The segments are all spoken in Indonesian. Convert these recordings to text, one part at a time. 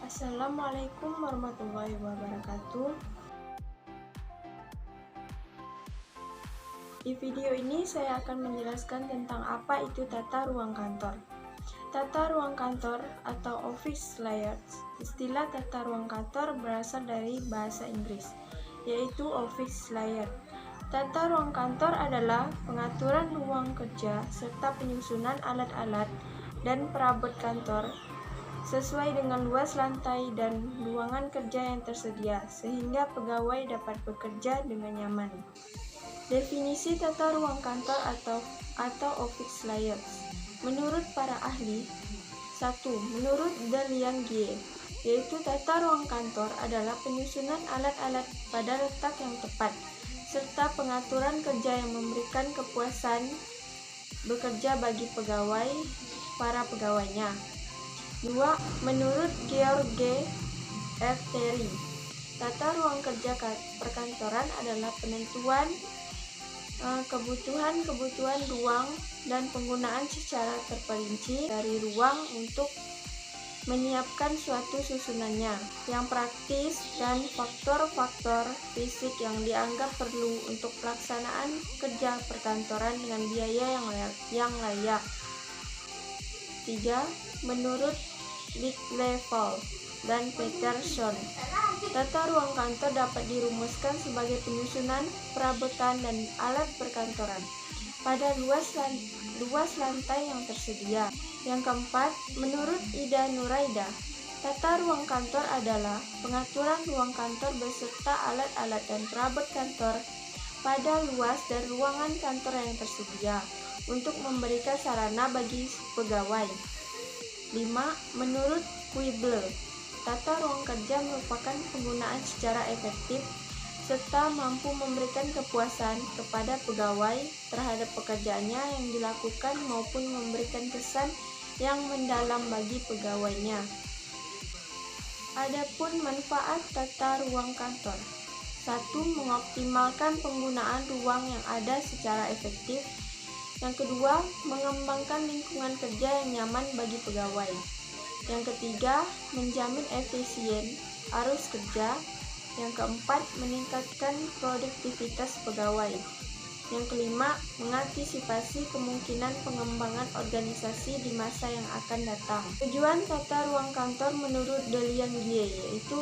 Assalamualaikum warahmatullahi wabarakatuh. Di video ini saya akan menjelaskan tentang apa itu tata ruang kantor. Tata ruang kantor atau office layouts. Istilah tata ruang kantor berasal dari bahasa Inggris, yaitu office layout. Tata ruang kantor adalah pengaturan ruang kerja serta penyusunan alat-alat dan perabot kantor sesuai dengan luas lantai dan ruangan kerja yang tersedia, sehingga pegawai dapat bekerja dengan nyaman. Definisi tata ruang kantor atau office layouts. Menurut para ahli, 1. Menurut Dalian Gie, yaitu tata ruang kantor adalah penyusunan alat-alat pada letak yang tepat, serta pengaturan kerja yang memberikan kepuasan bekerja bagi para pegawainya. 2. Menurut George F. Terry, tata ruang kerja perkantoran adalah penentuan kebutuhan ruang dan penggunaan secara terperinci dari ruang untuk menyiapkan suatu susunannya yang praktis dan faktor-faktor fisik yang dianggap perlu untuk pelaksanaan kerja perkantoran dengan biaya yang layak. 3. Menurut Level dan Peterson, tata ruang kantor dapat dirumuskan sebagai penyusunan, perabotan, dan alat perkantoran pada luas lantai yang tersedia. Yang keempat, menurut Ida Nuraida, tata ruang kantor adalah pengaturan ruang kantor beserta alat-alat dan perabot kantor pada luas dan ruangan kantor yang tersedia untuk memberikan sarana bagi pegawai. 5. Menurut Quibble, tata ruang kerja merupakan penggunaan secara efektif serta mampu memberikan kepuasan kepada pegawai terhadap pekerjaannya yang dilakukan maupun memberikan kesan yang mendalam bagi pegawainya. Adapun manfaat tata ruang kantor. 1. Mengoptimalkan penggunaan ruang yang ada secara efektif. Yang kedua, mengembangkan lingkungan kerja yang nyaman bagi pegawai. Yang ketiga, menjamin efisien arus kerja. Yang keempat, meningkatkan produktivitas pegawai. Yang kelima, mengantisipasi kemungkinan pengembangan organisasi di masa yang akan datang. Tujuan tata ruang kantor menurut Dalian Gie yaitu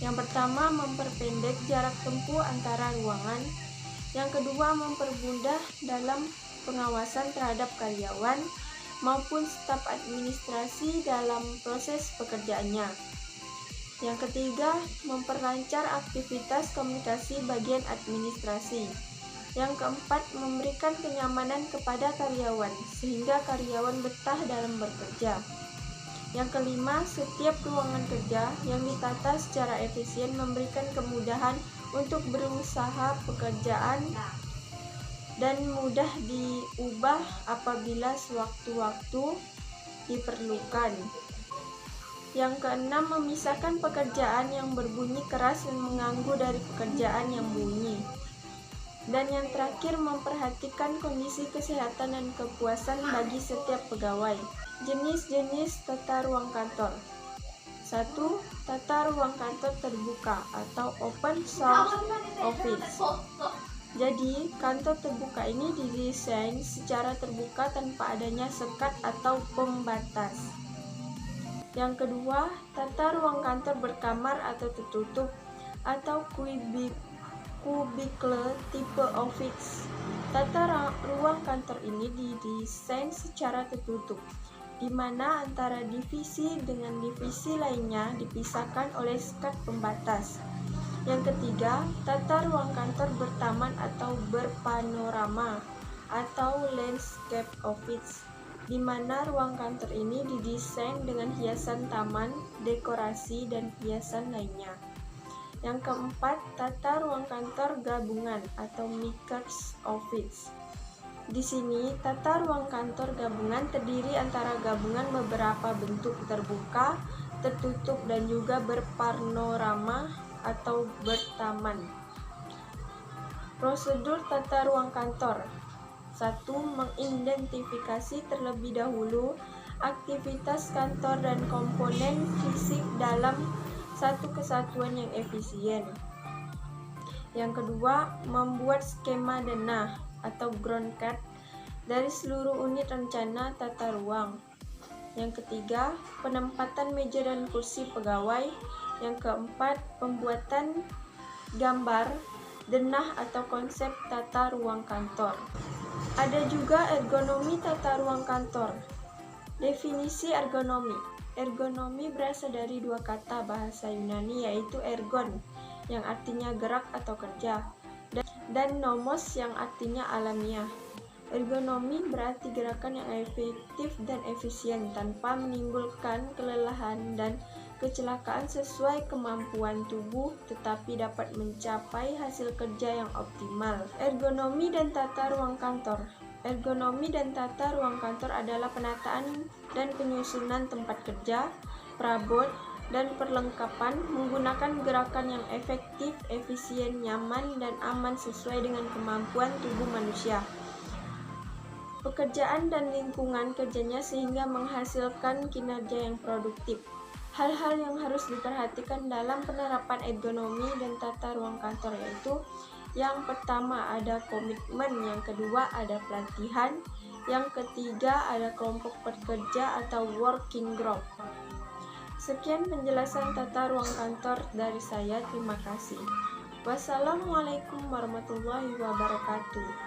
yang pertama, memperpendek jarak tempuh antara ruangan. Yang kedua, mempermudah dalam pengawasan terhadap karyawan maupun staf administrasi dalam proses pekerjaannya. Yang ketiga, memperlancar aktivitas komunikasi bagian administrasi. Yang keempat, memberikan kenyamanan kepada karyawan sehingga karyawan betah dalam bekerja. Yang kelima, setiap ruangan kerja yang ditata secara efisien memberikan kemudahan untuk berusaha pekerjaan dan mudah diubah apabila sewaktu-waktu diperlukan. Yang keenam, memisahkan pekerjaan yang berbunyi keras dan mengganggu dari pekerjaan yang bunyi. Dan yang terakhir, memperhatikan kondisi kesehatan dan kepuasan bagi setiap pegawai. Jenis-jenis tata ruang kantor. 1. Tata ruang kantor terbuka atau open source office. Jadi, kantor terbuka ini didesain secara terbuka tanpa adanya sekat atau pembatas. Yang kedua, tata ruang kantor berkamar atau tertutup atau kubikle tipe office. Tata ruang kantor ini didesain secara tertutup, di mana antara divisi dengan divisi lainnya dipisahkan oleh sekat pembatas. Yang ketiga, tata ruang kantor bertaman atau berpanorama atau landscape office, di mana ruang kantor ini didesain dengan hiasan taman, dekorasi, dan hiasan lainnya. Yang keempat, tata ruang kantor gabungan atau mixed office. Di sini, tata ruang kantor gabungan terdiri antara gabungan beberapa bentuk terbuka, tertutup, dan juga berpanorama atau bertaman. Prosedur tata ruang kantor. 1. Mengidentifikasi terlebih dahulu aktivitas kantor dan komponen fisik dalam satu kesatuan yang efisien. Yang kedua, membuat skema denah atau ground card dari seluruh unit rencana tata ruang. Yang ketiga, penempatan meja dan kursi pegawai. Yang keempat, pembuatan gambar denah atau konsep tata ruang kantor. Ada juga ergonomi tata ruang kantor. Definisi ergonomi. Ergonomi berasal dari dua kata bahasa Yunani, yaitu ergon yang artinya gerak atau kerja, dan nomos yang artinya alamiah. Ergonomi berarti gerakan yang efektif dan efisien tanpa menimbulkan kelelahan dan kecelakaan sesuai kemampuan tubuh, tetapi dapat mencapai hasil kerja yang optimal. Ergonomi dan tata ruang kantor. Ergonomi dan tata ruang kantor adalah penataan dan penyusunan tempat kerja, perabot, dan perlengkapan menggunakan gerakan yang efektif, efisien, nyaman, dan aman sesuai dengan kemampuan tubuh manusia, pekerjaan dan lingkungan kerjanya sehingga menghasilkan kinerja yang produktif. Hal-hal yang harus diperhatikan dalam penerapan ergonomi dan tata ruang kantor yaitu: yang pertama ada komitmen, yang kedua ada pelatihan, yang ketiga ada kelompok pekerja atau working group. Sekian penjelasan tata ruang kantor dari saya. Terima kasih. Wassalamualaikum warahmatullahi wabarakatuh.